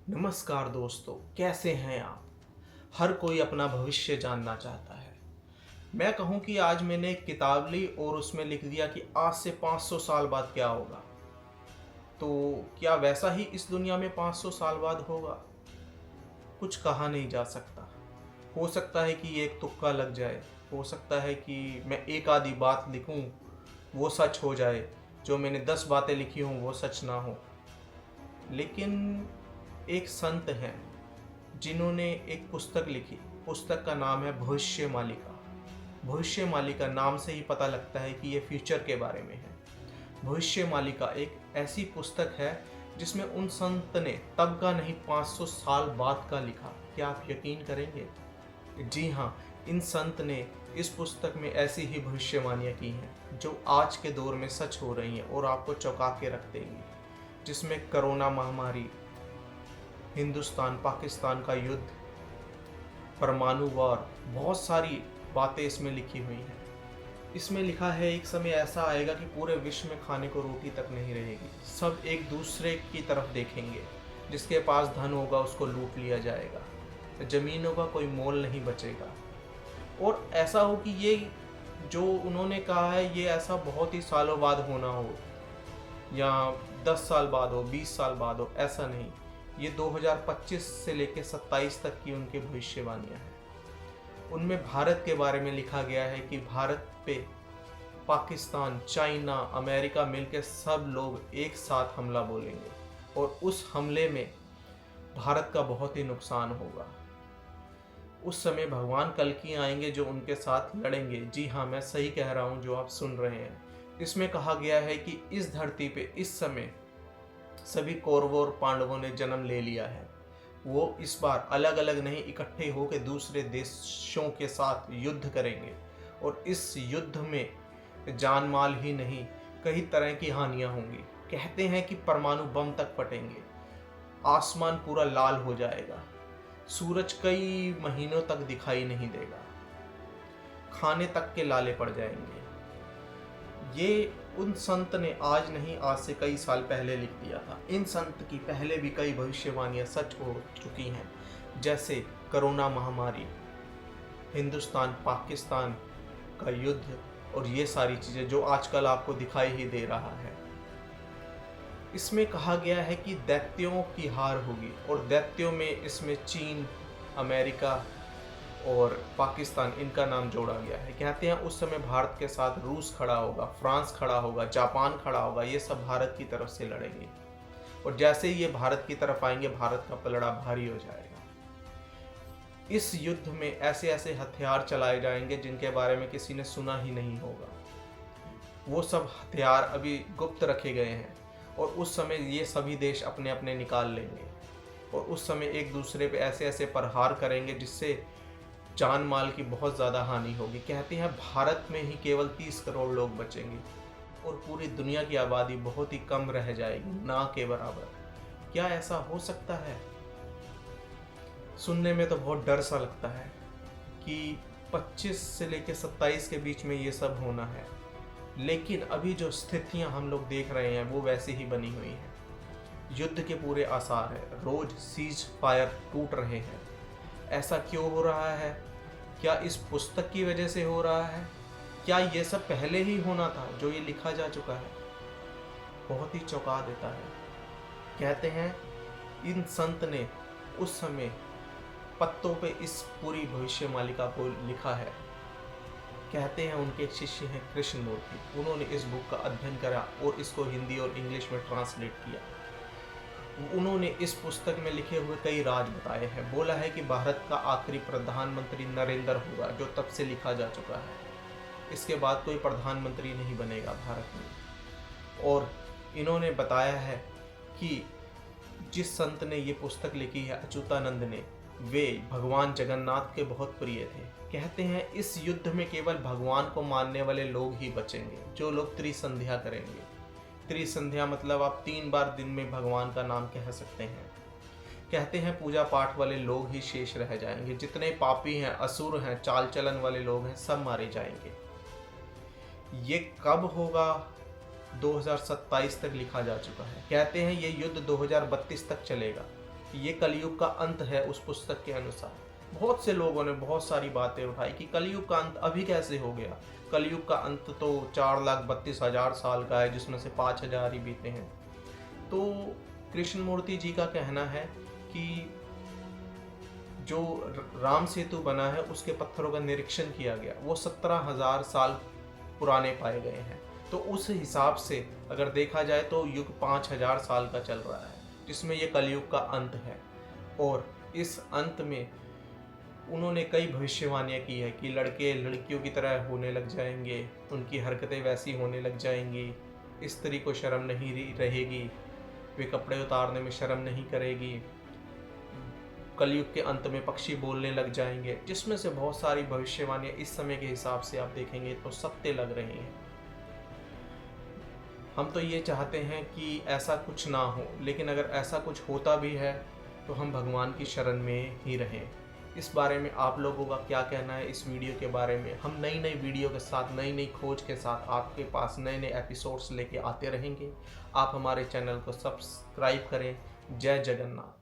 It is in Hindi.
नमस्कार दोस्तों, कैसे हैं आप। हर कोई अपना भविष्य जानना चाहता है। मैं कहूं कि आज मैंने एक किताब ली और उसमें लिख दिया कि आज से 500 साल बाद क्या होगा। तो क्या वैसा ही इस दुनिया में 500 साल बाद होगा? कुछ कहा नहीं जा सकता। हो सकता है कि एक तुक्का लग जाए, हो सकता है कि मैं एक आधी बात लिखूं वो सच हो जाए, जो मैंने 10 बातें लिखी हों वो सच ना हो। लेकिन एक संत हैं जिन्होंने एक पुस्तक लिखी। पुस्तक का नाम है भविष्य मालिका। भविष्य मालिका नाम से ही पता लगता है कि ये फ्यूचर के बारे में है। भविष्य मालिका एक ऐसी पुस्तक है जिसमें उन संत ने तब का नहीं 500 साल बाद का लिखा। क्या आप यकीन करेंगे? जी हाँ, इन संत ने इस पुस्तक में ऐसी ही भविष्यवाणियाँ की हैं जो आज के दौर में सच हो रही हैं और आपको चौंका के रख देंगी। जिसमें कोरोना महामारी, हिंदुस्तान पाकिस्तान का युद्ध, परमाणु वार, बहुत सारी बातें इसमें लिखी हुई हैं। इसमें लिखा है एक समय ऐसा आएगा कि पूरे विश्व में खाने को रोटी तक नहीं रहेगी। सब एक दूसरे की तरफ देखेंगे। जिसके पास धन होगा उसको लूट लिया जाएगा। जमीनों का कोई मोल नहीं बचेगा। और ऐसा हो कि ये जो उन्होंने कहा है ये ऐसा बहुत ही सालों बाद होना हो, या 10 साल बाद हो, 20 साल बाद हो, ऐसा नहीं। ये 2025 से लेकर 27 तक की उनकी भविष्यवाणियाँ हैं। उनमें भारत के बारे में लिखा गया है कि भारत पे पाकिस्तान, चाइना, अमेरिका मिलकर सब लोग एक साथ हमला बोलेंगे और उस हमले में भारत का बहुत ही नुकसान होगा। उस समय भगवान कल्कि आएंगे जो उनके साथ लड़ेंगे। जी हाँ, मैं सही कह रहा हूँ जो आप सुन रहे हैं। इसमें कहा गया है कि इस धरती पे इस समय सभी कौरवों और पांडवों ने जन्म ले लिया है। वो इस बार अलग अलग नहीं, इकट्ठे होकर दूसरे देशों के साथ युद्ध करेंगे और इस युद्ध में जान माल ही नहीं, कई तरह की हानियां होंगी। कहते हैं कि परमाणु बम तक फटेंगे, आसमान पूरा लाल हो जाएगा, सूरज कई महीनों तक दिखाई नहीं देगा, खाने तक के लाले पड़ जाएंगे। ये उन संत ने आज नहीं, आज से कई साल पहले लिख दिया था। इन संत की पहले भी कई भविष्यवाणियां सच हो चुकी हैं, जैसे कोरोना महामारी, हिंदुस्तान पाकिस्तान का युद्ध और ये सारी चीज़ें जो आजकल आपको दिखाई ही दे रहा है। इसमें कहा गया है कि दैत्यों की हार होगी और दैत्यों में इसमें चीन, अमेरिका और पाकिस्तान, इनका नाम जोड़ा गया है। कहते हैं उस समय भारत के साथ रूस खड़ा होगा, फ्रांस खड़ा होगा, जापान खड़ा होगा। ये सब भारत की तरफ से लड़ेंगे और जैसे ही ये भारत की तरफ आएंगे भारत का पलड़ा भारी हो जाएगा। इस युद्ध में ऐसे ऐसे हथियार चलाए जाएंगे जिनके बारे में किसी ने सुना ही नहीं होगा। वो सब हथियार अभी गुप्त रखे गए हैं और उस समय ये सभी देश अपने अपने निकाल लेंगे और उस समय एक दूसरे पे ऐसे ऐसे प्रहार करेंगे जिससे जान माल की बहुत ज़्यादा हानि होगी। कहते हैं भारत में ही केवल 30 करोड़ लोग बचेंगे और पूरी दुनिया की आबादी बहुत ही कम रह जाएगी, ना के बराबर। क्या ऐसा हो सकता है? सुनने में तो बहुत डर सा लगता है कि 25 से लेकर 27 के बीच में ये सब होना है। लेकिन अभी जो स्थितियां हम लोग देख रहे हैं वो वैसी ही बनी हुई हैं। युद्ध के पूरे आसार हैं, रोज सीज फायर टूट रहे हैं। ऐसा क्यों हो रहा है? क्या इस पुस्तक की वजह से हो रहा है? क्या ये सब पहले ही होना था जो ये लिखा जा चुका है? बहुत ही चौंका देता है। कहते हैं इन संत ने उस समय पत्तों पे इस पूरी भविष्य मालिका को लिखा है। कहते हैं उनके एक शिष्य हैं कृष्ण मूर्ति, उन्होंने इस बुक का अध्ययन करा और इसको हिंदी और इंग्लिश में ट्रांसलेट किया। उन्होंने इस पुस्तक में लिखे हुए कई राज बताए हैं। बोला है कि भारत का आखिरी प्रधानमंत्री नरेंद्र होगा, जो तब से लिखा जा चुका है। इसके बाद कोई प्रधानमंत्री नहीं बनेगा भारत में। और इन्होंने बताया है कि जिस संत ने ये पुस्तक लिखी है, अच्युतानंद ने, वे भगवान जगन्नाथ के बहुत प्रिय थे। कहते हैं इस युद्ध में केवल भगवान को मानने वाले लोग ही बचेंगे, जो लोग त्रिसंध्या करेंगे। त्रिसंध्या मतलब आप 3 बार दिन में भगवान का नाम कह सकते हैं। कहते हैं पूजा पाठ वाले लोग ही शेष रह जाएंगे। जितने पापी हैं, असुर हैं, चाल चलन वाले लोग हैं, सब मारे जाएंगे। ये कब होगा? 2027 तक लिखा जा चुका है। कहते हैं ये युद्ध 2032 तक चलेगा। ये कलयुग का अंत है उस पुस्तक के अनुसार। बहुत से लोगों ने बहुत सारी बातें उठाई कि कलयुग का अंत अभी कैसे हो गया। कलयुग का अंत तो 4,32,000 साल का है, जिसमें से 5,000 ही बीते हैं। तो कृष्णमूर्ति जी का कहना है कि जो राम सेतु बना है उसके पत्थरों का निरीक्षण किया गया, वो 17,000 साल पुराने पाए गए हैं। तो उस हिसाब से अगर देखा जाए तो युग 5,000 साल का चल रहा है, जिसमें ये कलयुग का अंत है। और इस अंत में उन्होंने कई भविष्यवाणियाँ की है कि लड़के लड़कियों की तरह होने लग जाएंगे, उनकी हरकतें वैसी होने लग जाएंगी, स्त्री को शर्म नहीं रहेगी, वे कपड़े उतारने में शर्म नहीं करेगी, कलयुग के अंत में पक्षी बोलने लग जाएंगे, जिसमें से बहुत सारी भविष्यवाणियाँ इस समय के हिसाब से आप देखेंगे तो सत्य लग रही हैं। हम तो ये चाहते हैं कि ऐसा कुछ ना हो, लेकिन अगर ऐसा कुछ होता भी है तो हम भगवान की शरण में ही रहें। इस बारे में आप लोगों का क्या कहना है इस वीडियो के बारे में? हम नई नई वीडियो के साथ, नई नई खोज के साथ आपके पास नए नए एपिसोड्स लेके आते रहेंगे। आप हमारे चैनल को सब्सक्राइब करें। जय जगन्नाथ।